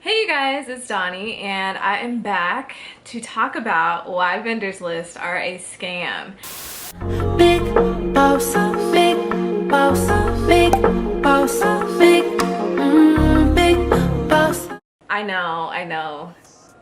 Hey you guys, it's Donnie and I am back to talk about why vendors lists are a scam. Big boss, big boss, big boss, big boss. I know.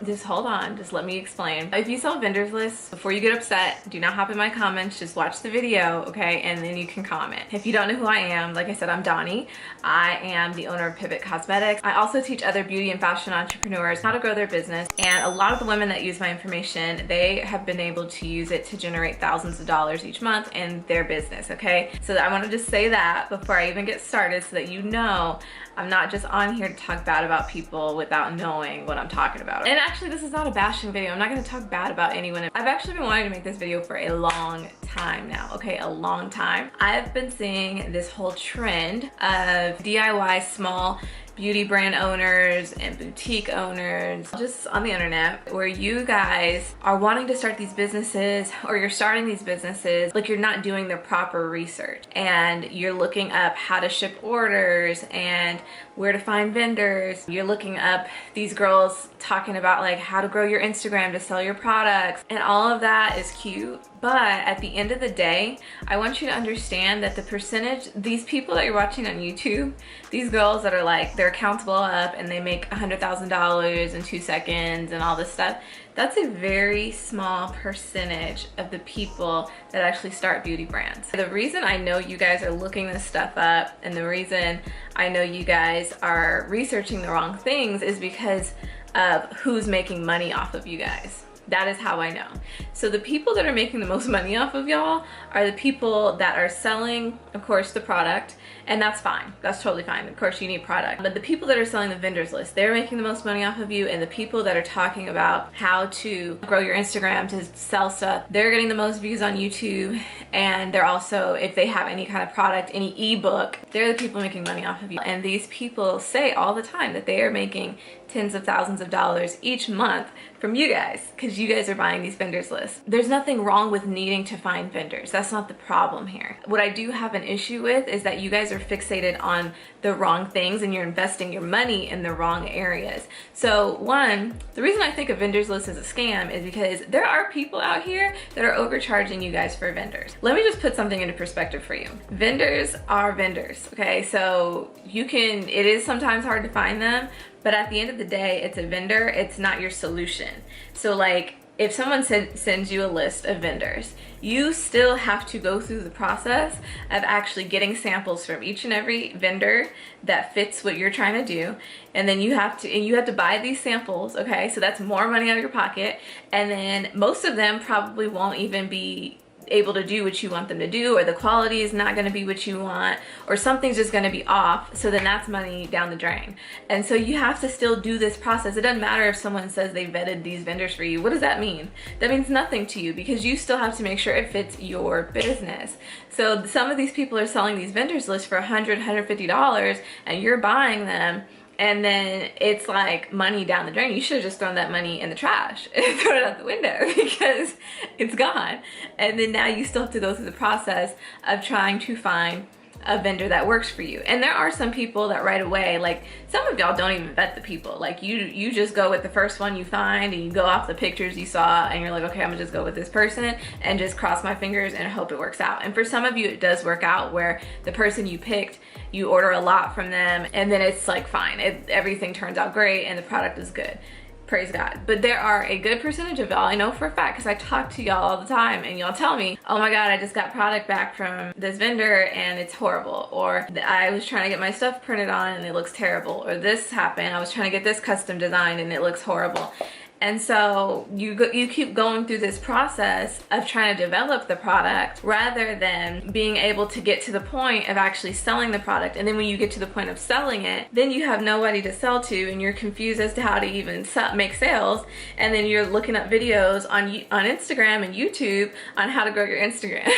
Just hold on, just let me explain. If you sell vendors lists, before you get upset, do not hop in my comments, just watch the video, okay? And then you can comment. If you don't know who I am, like I said, I'm Donnie. I am the owner of Pivot Cosmetics. I also teach other beauty and fashion entrepreneurs how to grow their business. And a lot of the women that use my information, they have been able to use it to generate thousands of dollars each month in their business, okay? So I want to just say that before I even get started so that you know I'm not just on here to talk bad about people without knowing what I'm talking about. And actually, this is not a bashing video. I'm not gonna talk bad about anyone. I've actually been wanting to make this video for a long time now, okay? A long time. I've been seeing this whole trend of DIY small beauty brand owners and boutique owners just on the internet, where you guys are wanting to start these businesses, or you're starting these businesses like you're not doing the proper research, and you're looking up how to ship orders and where to find vendors. You're looking up these girls talking about like how to grow your Instagram to sell your products, and all of that is cute. But at the end of the day, I want you to understand that the percentage, these people that you're watching on YouTube, these girls that are like, they're accountable up and they make $100,000 in 2 seconds and all this stuff, that's a very small percentage of the people that actually start beauty brands. The reason I know you guys are looking this stuff up, and the reason I know you guys are researching the wrong things, is because of who's making money off of you guys. That is how I know. So the people that are making the most money off of y'all are the people that are selling, of course, the product, and that's fine. That's totally fine. Of course, you need product. But the people that are selling the vendors list, they're making the most money off of you, and the people that are talking about how to grow your Instagram to sell stuff, they're getting the most views on YouTube, and they're also, if they have any kind of product, any ebook, they're the people making money off of you. And these people say all the time that they are making tens of thousands of dollars each month from you guys, because you guys are buying these vendors lists. There's nothing wrong with needing to find vendors. That's not the problem here. What I do have an issue with is that you guys are fixated on the wrong things and you're investing your money in the wrong areas. So one, the reason I think a vendors list is a scam is because there are people out here that are overcharging you guys for vendors. Let me just put something into perspective for you. Vendors are vendors, okay? So it is sometimes hard to find them, but at the end of the day, it's a vendor, it's not your solution. So like, if someone sends you a list of vendors, you still have to go through the process of actually getting samples from each and every vendor that fits what you're trying to do. And then you have to buy these samples, okay? So that's more money out of your pocket. And then most of them probably won't even be able to do what you want them to do, or the quality is not going to be what you want, or something's just going to be off. So then that's money down the drain. And so you have to still do this process. It doesn't matter if someone says they vetted these vendors for you. What does that mean? That means nothing to you, because you still have to make sure it fits your business. So some of these people are selling these vendors lists for $100, $150, and you're buying them, and then it's like money down the drain. You should have just thrown that money in the trash and thrown it out the window, because it's gone. And then now you still have to go through the process of trying to find a vendor that works for you. And there are some people that right away, like some of y'all don't even vet the people. Like you just go with the first one you find, and you go off the pictures you saw, and you're like, okay, I'm gonna just go with this person and just cross my fingers and hope it works out. And for some of you, it does work out, where the person you picked, you order a lot from them, and then it's like fine, everything turns out great and the product is good. Praise God. But there are a good percentage of y'all, I know for a fact, because I talk to y'all all the time, and y'all tell me, oh my God, I just got product back from this vendor and it's horrible, or I was trying to get my stuff printed on and it looks terrible, or this happened, I was trying to get this custom designed and it looks horrible. And so you keep going through this process of trying to develop the product, rather than being able to get to the point of actually selling the product. And then when you get to the point of selling it, then you have nobody to sell to, and you're confused as to how to even make sales. And then you're looking up videos on Instagram and YouTube on how to grow your Instagram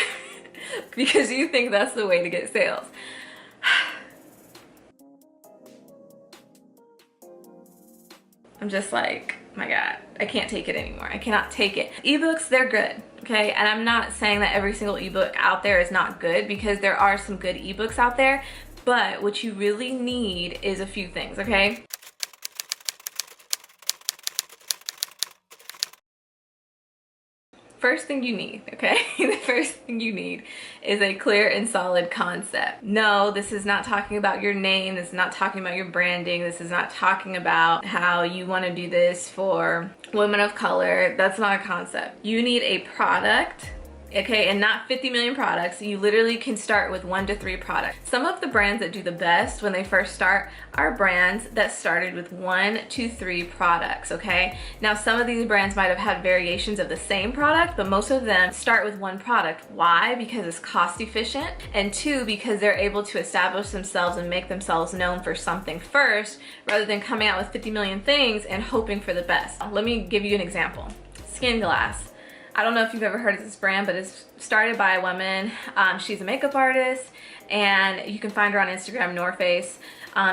because you think that's the way to get sales. I'm just like, my God, I can't take it anymore. I cannot take it. Ebooks, they're good, okay? And I'm not saying that every single ebook out there is not good, because there are some good ebooks out there, but what you really need is a few things, okay? first thing you need, okay? The first thing you need is a clear and solid concept. No, this is not talking about your name. This is not talking about your branding. This is not talking about how you want to do this for women of color. That's not a concept. You need a product, okay, and not 50 million products. You literally can start with 1 to 3 products. Some of the brands that do the best when they first start are brands that started with 1 to 3 products, okay? Now, some of these brands might have had variations of the same product, but most of them start with 1 product. Why? Because it's cost efficient, and 2, because they're able to establish themselves and make themselves known for something first, rather than coming out with 50 million things and hoping for the best. Let me give you an example. Skin Glass. I don't know if you've ever heard of this brand, but it's started by a woman. She's a makeup artist, and you can find her on Instagram, Norface.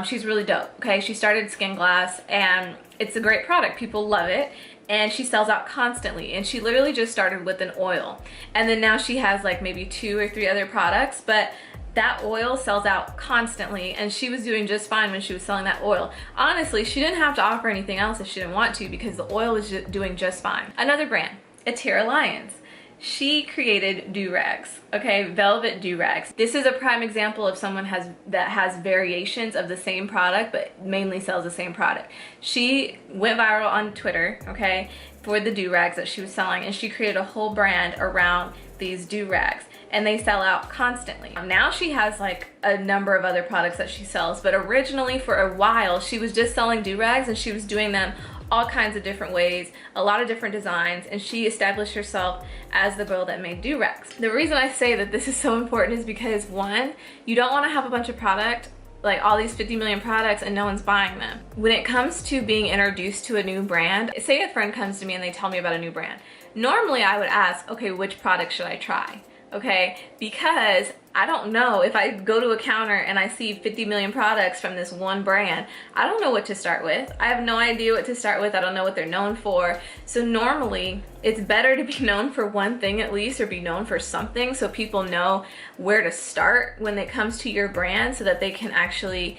She's really dope, okay? She started Skin Glass, and it's a great product. People love it, and she sells out constantly. And she literally just started with an oil. And then now she has like maybe 2 or 3 other products, but that oil sells out constantly, and she was doing just fine when she was selling that oil. Honestly, she didn't have to offer anything else if she didn't want to, because the oil was doing just fine. Another brand, Atira Lyons. She created do-rags, okay, velvet do-rags. This is a prime example of someone that has variations of the same product, but mainly sells the same product. She went viral on Twitter, okay, for the do-rags that she was selling, and she created a whole brand around these do-rags, and they sell out constantly. Now she has like a number of other products that she sells, but originally for a while she was just selling do-rags, and she was doing them all kinds of different ways, a lot of different designs, and she established herself as the girl that made do-rags. The reason I say that this is so important is because, 1, you don't want to have a bunch of product, like all these 50 million products, and no one's buying them. When it comes to being introduced to a new brand, say a friend comes to me and they tell me about a new brand. Normally I would ask, okay, which product should I try? Okay, because I don't know, if I go to a counter and I see 50 million products from this one brand, I don't know what to start with. I have no idea what to start with. I don't know what they're known for. So normally it's better to be known for one thing at least, or be known for something, so people know where to start when it comes to your brand, so that they can actually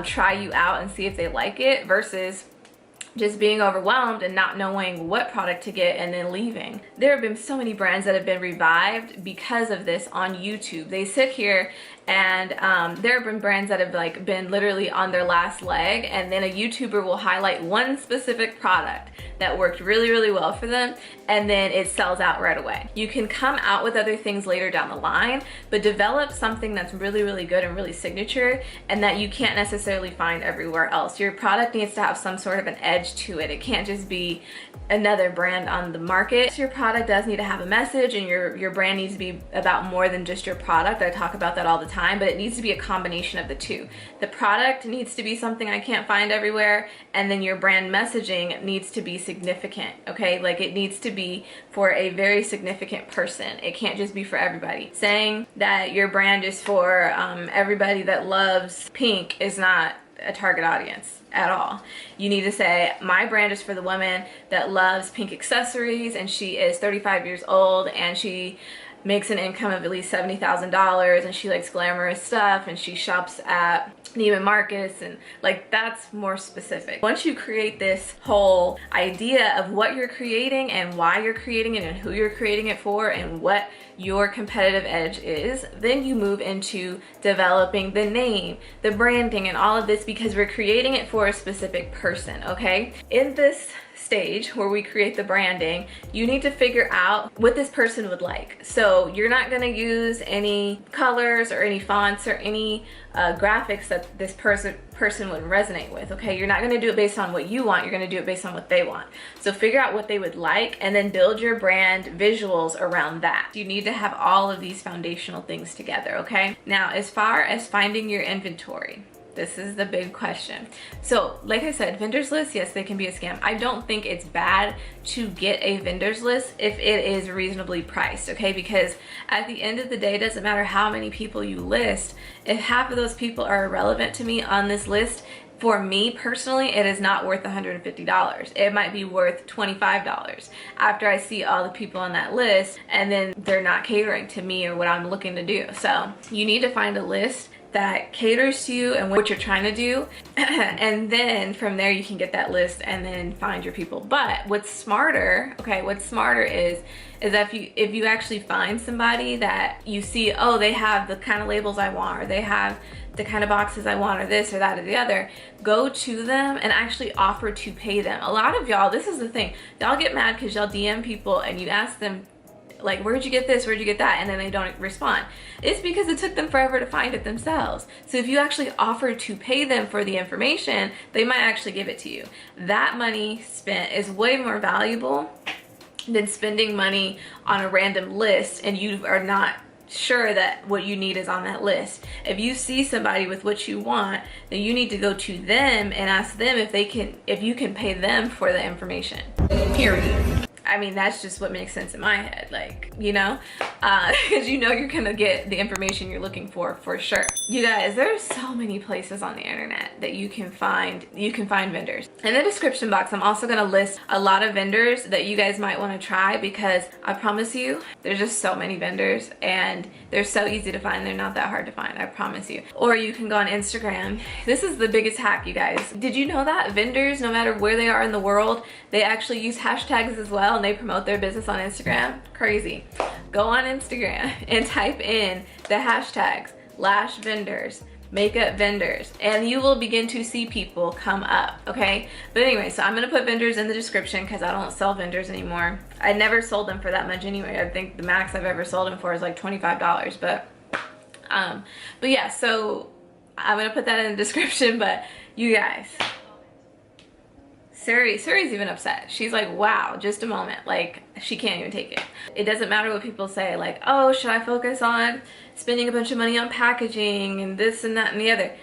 try you out and see if they like it, versus just being overwhelmed and not knowing what product to get and then leaving. There have been so many brands that have been revived because of this on YouTube. They sit here and there have been brands that have like been literally on their last leg, and then a YouTuber will highlight one specific product that worked really, really well for them, and then it sells out right away. You can come out with other things later down the line, but develop something that's really, really good and really signature, and that you can't necessarily find everywhere else. Your product needs to have some sort of an edge to it. It can't just be another brand on the market. So your product does need to have a message, and your brand needs to be about more than just your product. I talk about that all the time, but it needs to be a combination of the two. The product needs to be something I can't find everywhere, and then your brand messaging needs to be significant, okay? Like, it needs to be for a very significant person. It can't just be for everybody. Saying that your brand is for everybody that loves pink is not a target audience at all. You need to say, my brand is for the woman that loves pink accessories, and she is 35 years old, and she makes an income of at least $70,000, and she likes glamorous stuff, and she shops at Neiman Marcus, and like, that's more specific. Once you create this whole idea of what you're creating and why you're creating it and who you're creating it for and what your competitive edge is, then you move into developing the name, the branding, and all of this, because we're creating it for a specific person, okay? In this stage where we create the branding, you need to figure out what this person would like. So you're not going to use any colors or any fonts or any graphics that this person would resonate with, okay? You're not going to do it based on what you want. You're going to do it based on what they want. So figure out what they would like, and then build your brand visuals around that. You need to have all of these foundational things together, okay? Now, as far as finding your inventory, this is the big question. So like I said, vendors list, yes, they can be a scam. I don't think it's bad to get a vendors list if it is reasonably priced, okay? Because at the end of the day, it doesn't matter how many people you list. If half of those people are irrelevant to me on this list, for me personally, it is not worth $150. It might be worth $25 after I see all the people on that list, and then they're not catering to me or what I'm looking to do. So you need to find a list that caters to you and what you're trying to do. And then from there you can get that list and then find your people. But what's smarter, okay, what's smarter is that if you actually find somebody that you see, oh, they have the kind of labels I want, or they have the kind of boxes I want, or this or that or the other, go to them and actually offer to pay them. A lot of y'all, this is the thing, y'all get mad because y'all DM people and you ask them, like, where'd you get this, where'd you get that, and then they don't respond. It's because it took them forever to find it themselves. So if you actually offer to pay them for the information, they might actually give it to you. That money spent is way more valuable than spending money on a random list and you are not sure that what you need is on that list. If you see somebody with what you want, then you need to go to them and ask them if you can pay them for the information. Period. I mean, that's just what makes sense in my head, like, you know, because you know you're gonna get the information you're looking for sure. You guys, there's so many places on the internet that you can find vendors. In the description box, I'm also gonna list a lot of vendors that you guys might want to try, because I promise you, there's just so many vendors and they're so easy to find. They're not that hard to find, I promise you. Or you can go on Instagram. This is the biggest hack, you guys. Did you know that vendors, no matter where they are in the world, they actually use hashtags as well, and they promote their business on Instagram? Crazy. Go on Instagram and type in the hashtags lash vendors, makeup vendors, and you will begin to see people come up, okay? But anyway, so I'm gonna put vendors in the description because I don't sell vendors anymore. I never sold them for that much anyway. I think the max I've ever sold them for is like $25, but yeah, so I'm gonna put that in the description. But you guys, Suri's even upset. She's like, wow, just a moment. Like, she can't even take it. It doesn't matter what people say, like, oh, should I focus on spending a bunch of money on packaging and this and that and the other?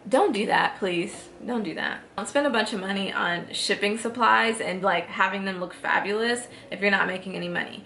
Don't do that, please. Don't do that. Don't spend a bunch of money on shipping supplies and like having them look fabulous if you're not making any money.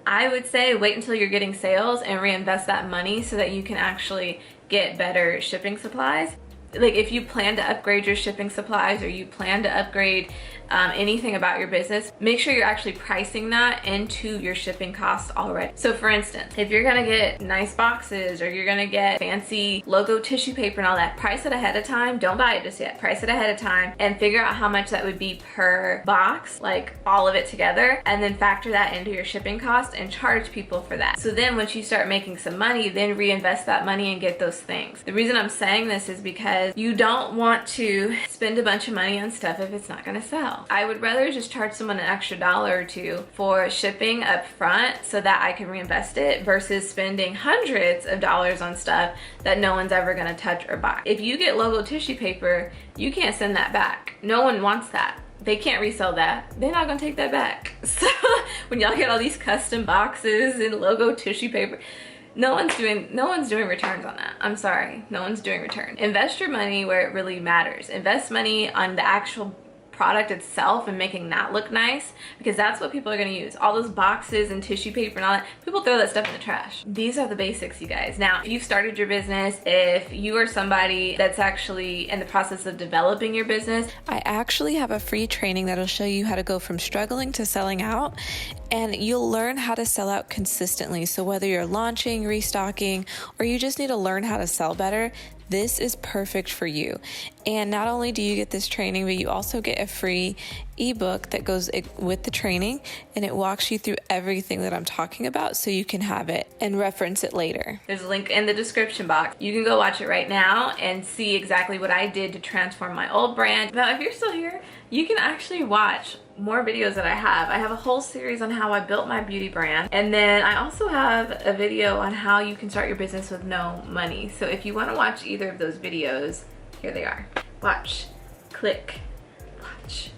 I would say wait until you're getting sales and reinvest that money so that you can actually get better shipping supplies. Like, if you plan to upgrade your shipping supplies, or you plan to upgrade anything about your business, make sure you're actually pricing that into your shipping costs already. So for instance, if you're gonna get nice boxes, or you're gonna get fancy logo tissue paper and all that, price it ahead of time. Don't buy it just yet. Price it ahead of time and figure out how much that would be per box, like all of it together, and then factor that into your shipping cost and charge people for that. So then once you start making some money, then reinvest that money and get those things. The reason I'm saying this is because you don't want to spend a bunch of money on stuff if it's not gonna sell. I would rather just charge someone an extra $1 or $2 for shipping up front so that I can reinvest it, versus spending hundreds of dollars on stuff that no one's ever gonna touch or buy. If you get logo tissue paper, you can't send that back. No one wants that. They can't resell that. They're not gonna take that back. So when y'all get all these custom boxes and logo tissue paper, no one's doing returns on that. I'm sorry, no one's doing return. Invest your money where it really matters. Invest money on the actual product itself and making that look nice, because that's what people are going to use. All those boxes and tissue paper and all that, people throw that stuff in the trash. These are the basics, you guys. Now, if you've started your business, if you are somebody that's actually in the process of developing your business, I actually have a free training that'll show you how to go from struggling to selling out, and you'll learn how to sell out consistently. So whether you're launching, restocking, or you just need to learn how to sell better, this is perfect for you. And not only do you get this training, but you also get a free ebook that goes with the training, and it walks you through everything that I'm talking about so you can have it and reference it later. There's a link in the description box. You can go watch it right now and see exactly what I did to transform my old brand. Now, if you're still here, you can actually watch more videos that I have. I have a whole series on how I built my beauty brand, and then I also have a video on how you can start your business with no money. So if you want to watch either of those videos, here they are. Watch, click, watch.